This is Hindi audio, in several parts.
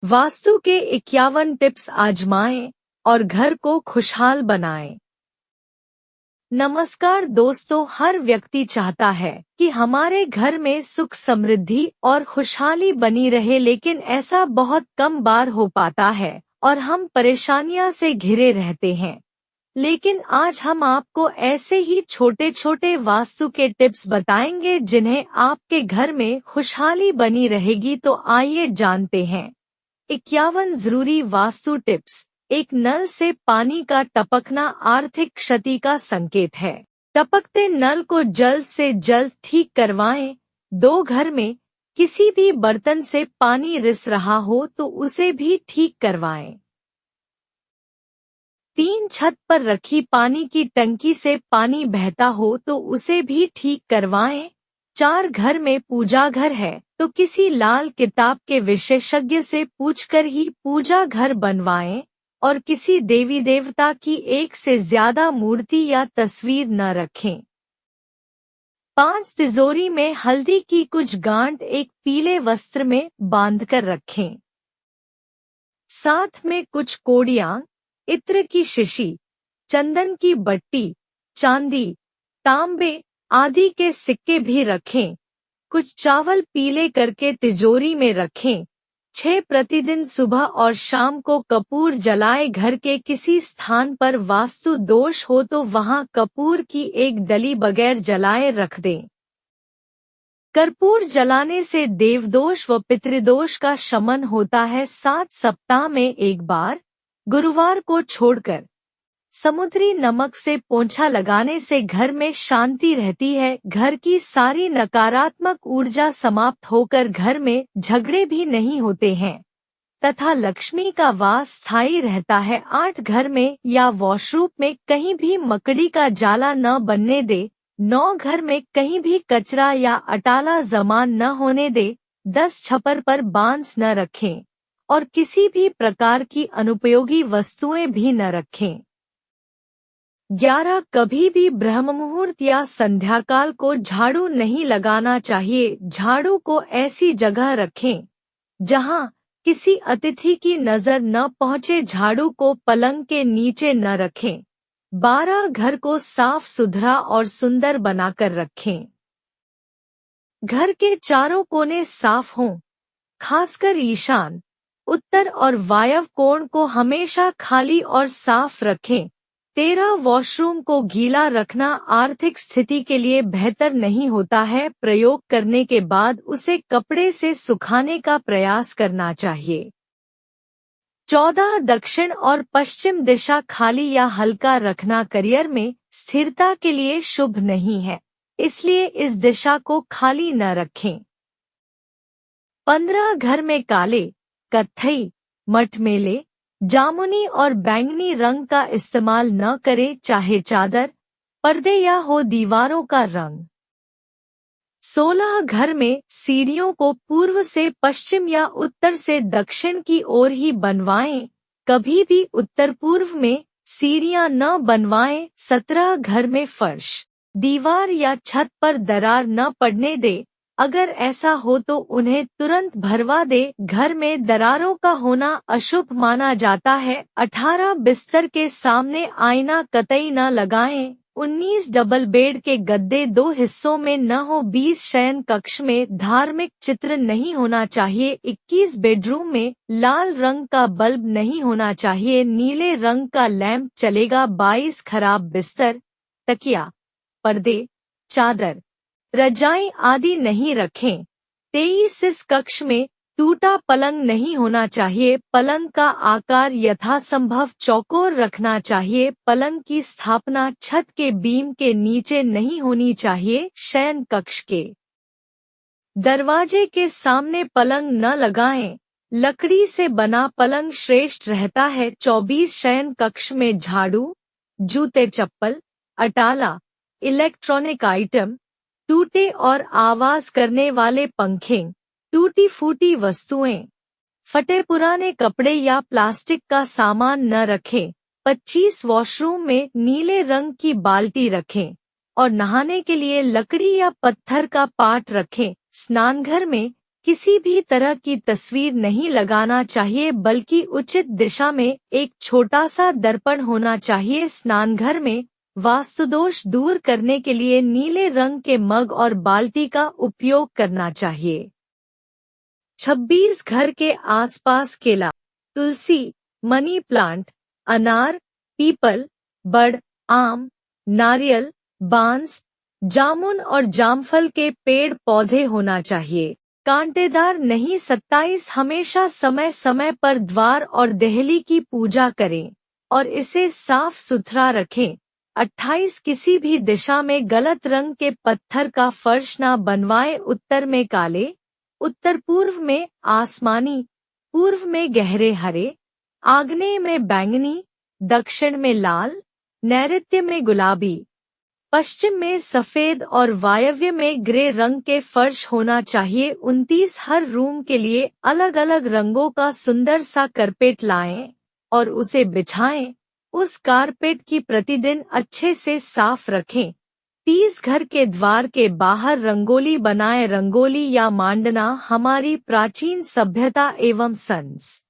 वास्तु के 51 टिप्स आजमाएं और घर को खुशहाल बनाएं। नमस्कार दोस्तों, हर व्यक्ति चाहता है कि हमारे घर में सुख समृद्धि और खुशहाली बनी रहे, लेकिन ऐसा बहुत कम बार हो पाता है और हम परेशानियां से घिरे रहते हैं। लेकिन आज हम आपको ऐसे ही छोटे छोटे वास्तु के टिप्स बताएंगे जिन्हें आपके घर में खुशहाली बनी रहेगी। तो आइए जानते हैं 51 जरूरी वास्तु टिप्स। एक नल से पानी का टपकना आर्थिक क्षति का संकेत है। टपकते नल को जल्द से जल्द ठीक करवाएं। घर में किसी भी बर्तन से पानी रिस रहा हो तो उसे भी ठीक करवाएं। 3 छत पर रखी पानी की टंकी से पानी बहता हो तो उसे भी ठीक करवाएं। 4 घर में पूजा घर है तो किसी लाल किताब के विशेषज्ञ से पूछकर ही पूजा घर बनवाएं और किसी देवी देवता की एक से ज्यादा मूर्ति या तस्वीर न रखें। 5 तिजोरी में हल्दी की कुछ गांठ एक पीले वस्त्र में बांधकर रखें। साथ में कुछ कोड़ियां, इत्र की शीशी, चंदन की बट्टी, चांदी, तांबे आदि के सिक्के भी रखें। कुछ चावल पीले करके तिजोरी में रखें। 6 प्रतिदिन सुबह और शाम को कपूर जलाए। घर के किसी स्थान पर वास्तु दोष हो तो वहां कपूर की एक डली बगैर जलाए रख दें। कर्पूर जलाने से देवदोष व पितृदोष का शमन होता है। 7 सप्ताह में एक बार, गुरुवार को छोड़कर, समुद्री नमक से पोंछा लगाने से घर में शांति रहती है। घर की सारी नकारात्मक ऊर्जा समाप्त होकर घर में झगड़े भी नहीं होते हैं तथा लक्ष्मी का वास स्थायी रहता है। 8 घर में या वॉशरूम में कहीं भी मकड़ी का जाला न बनने दे। 9 घर में कहीं भी कचरा या अटाला जमा न होने दे। 10 छप्पर पर बांस न रखें और किसी भी प्रकार की अनुपयोगी वस्तुएं भी न रखें। 11 कभी भी ब्रह्म मुहूर्त या संध्याकाल को झाड़ू नहीं लगाना चाहिए। झाड़ू को ऐसी जगह रखें जहां किसी अतिथि की नजर न पहुंचे। झाड़ू को पलंग के नीचे न रखें। 12 घर को साफ सुथरा और सुंदर बनाकर रखें। घर के चारों कोने साफ हों, खासकर ईशान, उत्तर और वायव्य कोण को हमेशा खाली और साफ रखें। 13 वॉशरूम को गीला रखना आर्थिक स्थिति के लिए बेहतर नहीं होता है। प्रयोग करने के बाद उसे कपड़े से सुखाने का प्रयास करना चाहिए। 14 दक्षिण और पश्चिम दिशा खाली या हल्का रखना करियर में स्थिरता के लिए शुभ नहीं है, इसलिए इस दिशा को खाली न रखें। 15 घर में काले, कत्थई, मटमेले, जामुनी और बैंगनी रंग का इस्तेमाल न करें, चाहे चादर, पर्दे या हो दीवारों का रंग। 16 घर में सीढ़ियों को पूर्व से पश्चिम या उत्तर से दक्षिण की ओर ही बनवाएं, कभी भी उत्तर पूर्व में सीढ़ियां न बनवाएं। 17 घर में फर्श, दीवार या छत पर दरार न पड़ने दे। अगर ऐसा हो तो उन्हें तुरंत भरवा दे। घर में दरारों का होना अशुभ माना जाता है। 18 बिस्तर के सामने आईना कतई न लगाएं। 19 डबल बेड के गद्दे 2 हिस्सों में न हो। 20 शयन कक्ष में धार्मिक चित्र नहीं होना चाहिए। 21 बेडरूम में लाल रंग का बल्ब नहीं होना चाहिए, नीले रंग का लैंप चलेगा। 22 खराब बिस्तर, तकिया, पर्दे, चादर, रजाई आदि नहीं रखें। 23 इस कक्ष में टूटा पलंग नहीं होना चाहिए। पलंग का आकार यथासंभव चौकोर रखना चाहिए। पलंग की स्थापना छत के बीम के नीचे नहीं होनी चाहिए। शयन कक्ष के दरवाजे के सामने पलंग न लगाएं। लकड़ी से बना पलंग श्रेष्ठ रहता है। 24 शयन कक्ष में झाड़ू, जूते चप्पल, अटाला, इलेक्ट्रॉनिक आइटम, टूटे और आवाज करने वाले पंखे, टूटी फूटी वस्तुएं, फटे पुराने कपड़े या प्लास्टिक का सामान न रखें। 25 वॉशरूम में नीले रंग की बाल्टी रखें और नहाने के लिए लकड़ी या पत्थर का पाट रखें। स्नानघर में किसी भी तरह की तस्वीर नहीं लगाना चाहिए, बल्कि उचित दिशा में एक छोटा सा दर्पण होना चाहिए। स्नानघर में वास्तुदोष दूर करने के लिए नीले रंग के मग और बाल्टी का उपयोग करना चाहिए। 26 घर के आसपास केला, तुलसी, मनी प्लांट, अनार, पीपल, बड़, आम, नारियल, बांस, जामुन और जामफल के पेड़ पौधे होना चाहिए। कांटेदार नहीं। 27 हमेशा समय समय पर द्वार और देहली की पूजा करें और इसे साफ सुथरा रखें। 28 किसी भी दिशा में गलत रंग के पत्थर का फर्श न बनवाएं। उत्तर में काले, उत्तर पूर्व में आसमानी, पूर्व में गहरे हरे, आग्नेय में बैंगनी, दक्षिण में लाल, नैऋत्य में गुलाबी, पश्चिम में सफेद और वायव्य में ग्रे रंग के फर्श होना चाहिए। 29 हर रूम के लिए अलग अलग रंगों का सुंदर सा कारपेट लाएं और उसे बिछाएं। उस कारपेट की प्रतिदिन अच्छे से साफ रखें। 30 घर के द्वार के बाहर रंगोली बनाएं। रंगोली या मांडना हमारी प्राचीन सभ्यता एवं संस्कृति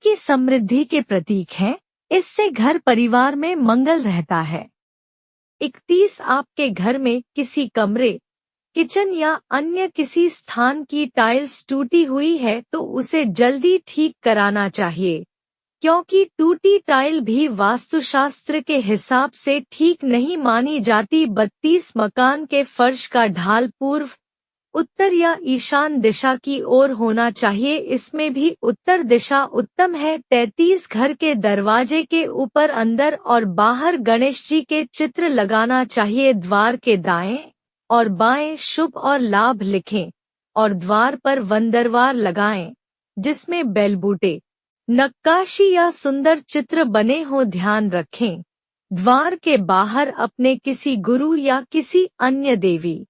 की समृद्धि के प्रतीक हैं। इससे घर परिवार में मंगल रहता है। 31 आपके घर में किसी कमरे, किचन या अन्य किसी स्थान की टाइल्स टूटी हुई है तो उसे जल्दी ठीक कराना चाहिए, क्योंकि टूटी टाइल भी वास्तुशास्त्र के हिसाब से ठीक नहीं मानी जाती। 32 मकान के फर्श का ढाल पूर्व, उत्तर या ईशान दिशा की ओर होना चाहिए। इसमें भी उत्तर दिशा उत्तम है। 33 घर के दरवाजे के ऊपर अंदर और बाहर गणेश जी के चित्र लगाना चाहिए। द्वार के दाएं और बाएं शुभ और लाभ लिखें और द्वार पर वंदरवार लगाएं, जिसमें बेलबूटे, नक्काशी या सुंदर चित्र बने हो। ध्यान रखें, द्वार के बाहर अपने किसी गुरु या किसी अन्य देवी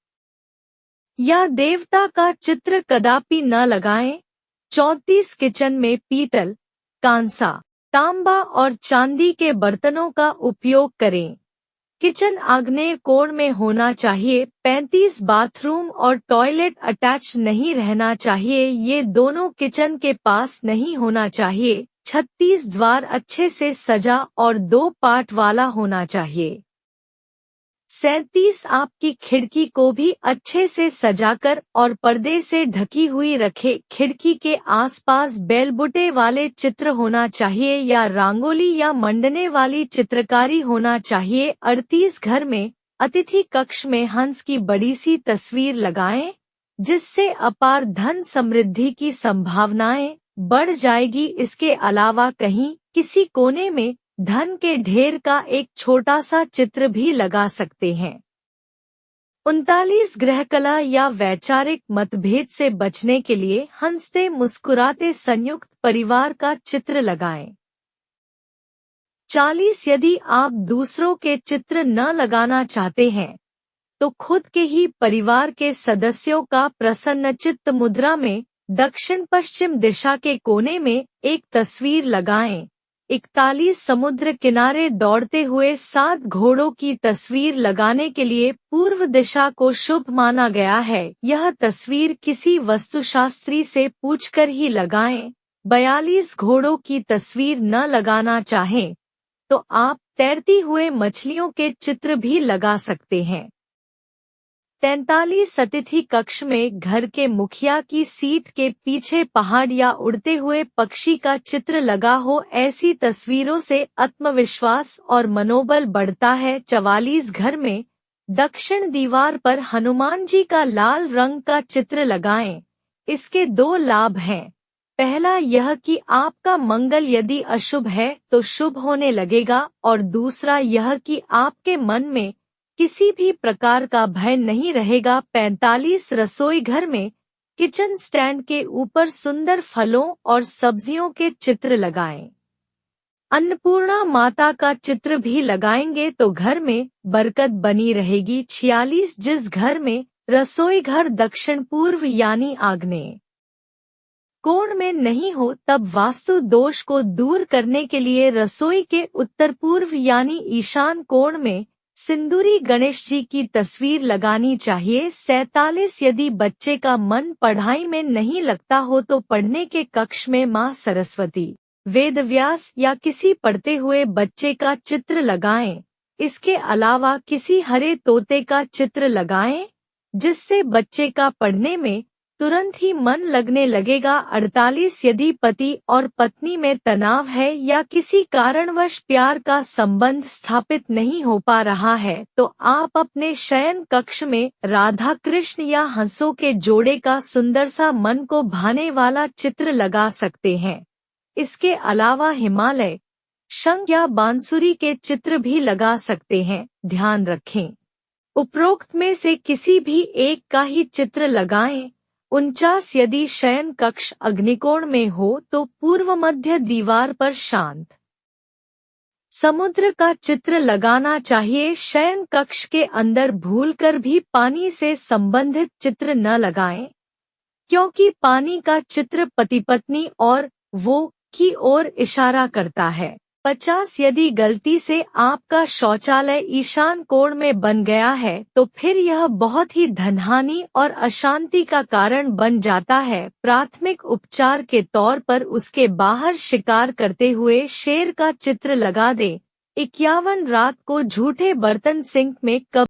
या देवता का चित्र कदापि न लगाएं। 34 किचन में पीतल, कांसा, तांबा और चांदी के बर्तनों का उपयोग करें। किचन आग्नेय कोण में होना चाहिए। 35 बाथरूम और टॉयलेट अटैच नहीं रहना चाहिए, ये दोनों किचन के पास नहीं होना चाहिए। 36 द्वार अच्छे से सजा और 2 पार्ट वाला होना चाहिए। 37 आपकी खिड़की को भी अच्छे से सजाकर और पर्दे से ढकी हुई रखे। खिड़की के आसपास बेलबुटे वाले चित्र होना चाहिए या रंगोली या मंडने वाली चित्रकारी होना चाहिए। 38 घर में अतिथि कक्ष में हंस की बड़ी सी तस्वीर लगाएं, जिससे अपार धन समृद्धि की संभावनाएं बढ़ जाएगी। इसके अलावा कहीं किसी कोने में धन के ढेर का एक छोटा सा चित्र भी लगा सकते हैं। 39 गृहकला या वैचारिक मतभेद से बचने के लिए हंसते मुस्कुराते संयुक्त परिवार का चित्र लगाएं। 40 यदि आप दूसरों के चित्र न लगाना चाहते हैं तो खुद के ही परिवार के सदस्यों का प्रसन्नचित्त मुद्रा में दक्षिण पश्चिम दिशा के कोने में एक तस्वीर लगाएं। 41 समुद्र किनारे दौड़ते हुए 7 घोड़ों की तस्वीर लगाने के लिए पूर्व दिशा को शुभ माना गया है। यह तस्वीर किसी वास्तुशास्त्री से पूछकर ही लगाएं। 42 घोड़ों की तस्वीर न लगाना चाहें तो आप तैरती हुए मछलियों के चित्र भी लगा सकते हैं। 43 अतिथि कक्ष में घर के मुखिया की सीट के पीछे पहाड़ या उड़ते हुए पक्षी का चित्र लगा हो। ऐसी तस्वीरों से आत्मविश्वास और मनोबल बढ़ता है। 44 घर में दक्षिण दीवार पर हनुमान जी का लाल रंग का चित्र लगाएं। इसके 2 लाभ हैं। पहला यह कि आपका मंगल यदि अशुभ है तो शुभ होने लगेगा, और दूसरा यह कि आपके मन में किसी भी प्रकार का भय नहीं रहेगा। 45 रसोई घर में किचन स्टैंड के ऊपर सुंदर फलों और सब्जियों के चित्र लगाएं। अन्नपूर्णा माता का चित्र भी लगाएंगे तो घर में बरकत बनी रहेगी। 46 जिस घर में रसोई घर दक्षिण पूर्व यानी आग्नेय कोण में नहीं हो, तब वास्तु दोष को दूर करने के लिए रसोई के उत्तर पूर्व यानी ईशान कोण में सिंदूरी गणेश जी की तस्वीर लगानी चाहिए। 47 यदि बच्चे का मन पढ़ाई में नहीं लगता हो तो पढ़ने के कक्ष में माँ सरस्वती, वेदव्यास या किसी पढ़ते हुए बच्चे का चित्र लगाएं। इसके अलावा किसी हरे तोते का चित्र लगाएं, जिससे बच्चे का पढ़ने में तुरंत ही मन लगने लगेगा। 48 यदि पति और पत्नी में तनाव है या किसी कारणवश प्यार का संबंध स्थापित नहीं हो पा रहा है तो आप अपने शयन कक्ष में राधा कृष्ण या हंसों के जोड़े का सुंदर सा मन को भाने वाला चित्र लगा सकते हैं। इसके अलावा हिमालय, शंख या बांसुरी के चित्र भी लगा सकते हैं। ध्यान रखें, उपरोक्त में से किसी भी एक का ही चित्र लगाएं। 49 यदि शयन कक्ष अग्निकोण में हो तो पूर्व मध्य दीवार पर शांत समुद्र का चित्र लगाना चाहिए। शयन कक्ष के अंदर भूलकर भी पानी से संबंधित चित्र न लगाएं, क्योंकि पानी का चित्र पति पत्नी और वो की ओर इशारा करता है। 50 यदि गलती से आपका शौचालय ईशान कोण में बन गया है तो फिर यह बहुत ही धनहानि और अशांति का कारण बन जाता है। प्राथमिक उपचार के तौर पर उसके बाहर शिकार करते हुए शेर का चित्र लगा दें। 51 रात को झूठे बर्तन सिंक में कब